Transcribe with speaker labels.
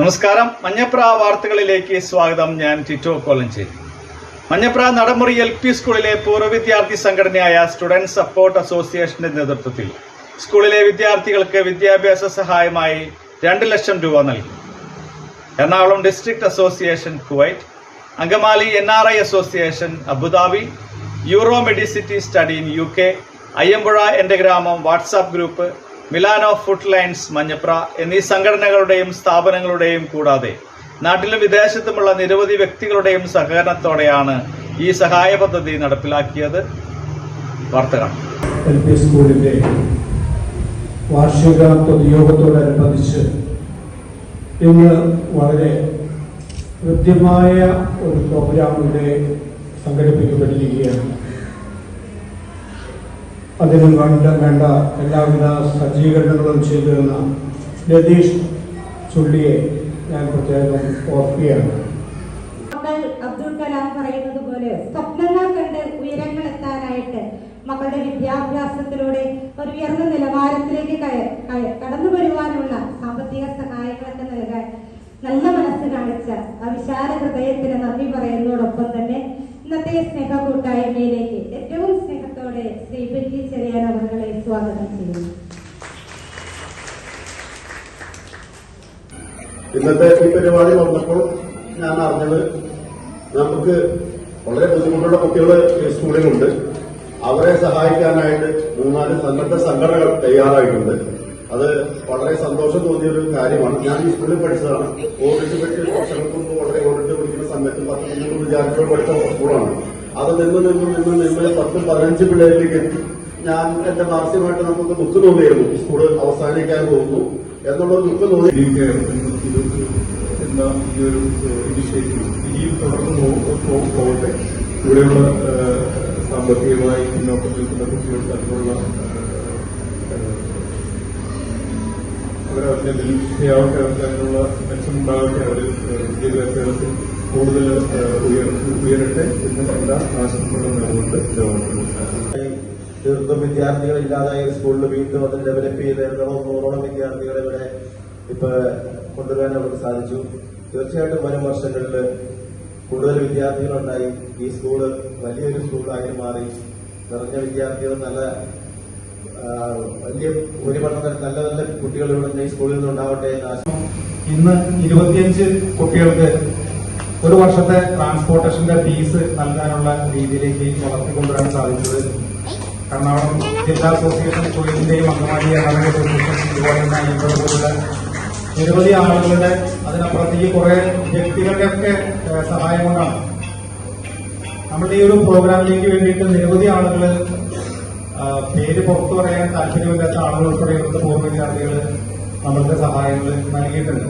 Speaker 1: നമസ്കാരം. മഞ്ഞപ്ര വാർത്തകളിലേക്ക് സ്വാഗതം. ഞാൻ ടിറ്റോ കോലഞ്ചേരി. മഞ്ഞപ്ര നടമുറി LP സ്കൂളിലെ പൂർവ്വ വിദ്യാർത്ഥി സംഘടനയായ സ്റ്റുഡൻറ് സപ്പോർട്ട് അസോസിയേഷന്റെ നേതൃത്വത്തിൽ സ്കൂളിലെ വിദ്യാർത്ഥികൾക്ക് വിദ്യാഭ്യാസ സഹായമായി 2 ലക്ഷം രൂപ നൽകി. Ernakulam district association Kuwait, Angamaly NRI association Abu Dhabi, euro Medicity study in UK, Ayyampuzha എൻ്റെ ഗ്രാമം WhatsApp group, Milano food lines Manjapra എന്നീ സംഘടനകളുടെയും സ്ഥാപനങ്ങളുടെയും കൂടാതെ നാട്ടിലും വിദേശത്തുമുള്ള നിരവധി വ്യക്തികളുടെയും സഹകരണത്തോടെയാണ് ഈ സഹായ പദ്ധതി നടപ്പിലാക്കിയത്. വാർത്തകൾ.
Speaker 2: LP സ്കൂളിന്റെ വാർഷിക പൊതുയോഗത്തോടനുബന്ധിച്ച് ഇന്ന് വളരെ കൃത്യമായ ഒരു പ്രോഗ്രാം ഇവിടെ സംഘടിപ്പിക്കപ്പെട്ടിരിക്കുകയാണ്. അതിന് വേണ്ട എല്ലാവിധ സജ്ജീകരണങ്ങളും ചെയ്തിരുന്ന രതീഷ് ചുള്ളിയെ ഞാൻ പ്രത്യേകം ഓർക്കുകയാണ്.
Speaker 3: അബ്ദുൽ കലാം പറയുന്നത് പോലെ സ്വപ്നങ്ങൾ കണ്ട് ഉയരങ്ങൾ എത്താനായിട്ട് മക്കളുടെ വിദ്യാഭ്യാസത്തിലൂടെ ഒരു ഉയർന്ന നിലവാരത്തിലേക്ക് കടന്നു വരുവാനുള്ള സാമ്പത്തിക സഹായങ്ങളൊക്കെ നൽകാൻ നല്ല മനസ്സ് കാണിച്ച ആ വിശാല ഹൃദയത്തിന് നന്ദി പറയുന്നതോടൊപ്പം തന്നെ ഇന്നത്തെ സ്നേഹ കൂട്ടായ്മയിലേക്ക് ഏറ്റവും സ്നേഹത്തോടെ ശ്രീ ബെറ്റി ചെറിയാൻ അവരുടെ സ്വാഗതം ചെയ്യുന്നു.
Speaker 4: ഇന്നത്തെ ഈ പരിപാടി വന്നപ്പോൾ ഞാൻ അറിഞ്ഞത് നമുക്ക് വളരെ ബുദ്ധിമുട്ടുള്ള കുട്ടികൾ ഈ സ്കൂളിലുണ്ട്. അവരെ സഹായിക്കാനായിട്ട് 3-4 സന്നദ്ധ സംഘടനകൾ തയ്യാറായിട്ടുണ്ട്. അത് വളരെ സന്തോഷം തോന്നിയൊരു കാര്യമാണ്. ഞാൻ ഈ സ്കൂളിൽ പഠിച്ചതാണ്. ഓഡിറ്റ് പറ്റി വർഷങ്ങൾക്ക് മുമ്പ് വളരെ ഓഡിറ്റ് പഠിക്കുന്ന സമയത്ത് 10-300 വിദ്യാർത്ഥികൾ പഠിച്ച സ്കൂളാണ്. അത് നിന്ന് 10-15 പിള്ളേരിലേക്ക് എത്തി. ഞാൻ എന്റെ മാനസികമായിട്ട് നമുക്ക് ദുഃഖം തോന്നിയായിരുന്നു. ഈ സ്കൂള് അവസാനിക്കാൻ പോകുന്നു എന്നുള്ളൊരു ദുഃഖം തോന്നി.
Speaker 5: എന്ന ഈ ഒരു ഇനിഷ്യേറ്റീവ് ഇനിയും തുടർന്ന് പോകട്ടെ. ഇവിടെയുള്ള സാമ്പത്തികമായി പിന്നോക്കം നിൽക്കുന്ന കുട്ടികൾക്ക് അതിനുള്ള അവരവരുടെ നിരീക്ഷയാവട്ടെ, അതിനുള്ള മെച്ചമുണ്ടാകട്ടെ, അവർ വിദ്യാഭ്യാസത്തിൽ കൂടുതൽ ഉയരട്ടെ എന്ന് എല്ലാ ആശംസകളും നേർന്നുകൊണ്ട്
Speaker 6: തീർത്തും വിദ്യാർത്ഥികൾ ഇല്ലാതായ സ്കൂളിൽ വീണ്ടും അത് ഡെവലപ്പ് ചെയ്ത് 100ഓളം വിദ്യാർത്ഥികളെ ഇവിടെ ഇപ്പൊ കൊണ്ടുവരാൻ അവർക്ക് സാധിച്ചു. തീർച്ചയായിട്ടും വരും വർഷങ്ങളിൽ കൂടുതൽ വിദ്യാർത്ഥികളുണ്ടായി ഈ സ്കൂള് വലിയൊരു സ്കൂളായി മാറി നിറഞ്ഞ വിദ്യാർത്ഥികൾ വലിയ ഭൂരിപക്ഷം നല്ല നല്ല കുട്ടികൾ ഇവിടെ ഈ സ്കൂളിൽ നിന്നുണ്ടാവട്ടെ.
Speaker 2: ഇന്ന് 25 കുട്ടികൾക്ക് ഒരു വർഷത്തെ ട്രാൻസ്പോർട്ടേഷന്റെ ഫീസ് നൽകാനുള്ള രീതിയിലേക്ക് വളർത്തിക്കൊണ്ടുവരാൻ സാധിച്ചത് എറണാകുളം ജില്ലാ അസോസിയേഷൻ സ്കൂളിന്റെയും അങ്കമാലി അസോസിയേഷൻ ഇതുപോലുള്ള നിരവധി ആളുകളുടെ അതിനപ്പുറത്തേക്ക് കുറെ വ്യക്തികളുടെ ഒക്കെ സഹായം കൊണ്ടാണ് നമ്മുടെ ഈ ഒരു പ്രോഗ്രാമിലേക്ക് വേണ്ടിയിട്ട് നിരവധി ആളുകൾ പേര് പുറത്തു പറയാൻ താല്പര്യമില്ലാത്ത ആളുകൾ ഉൾപ്പെടെ പൂർവ്വ വിദ്യാർത്ഥികൾ നമ്മൾക്ക് സഹായങ്ങൾ നൽകിയിട്ടുണ്ട്.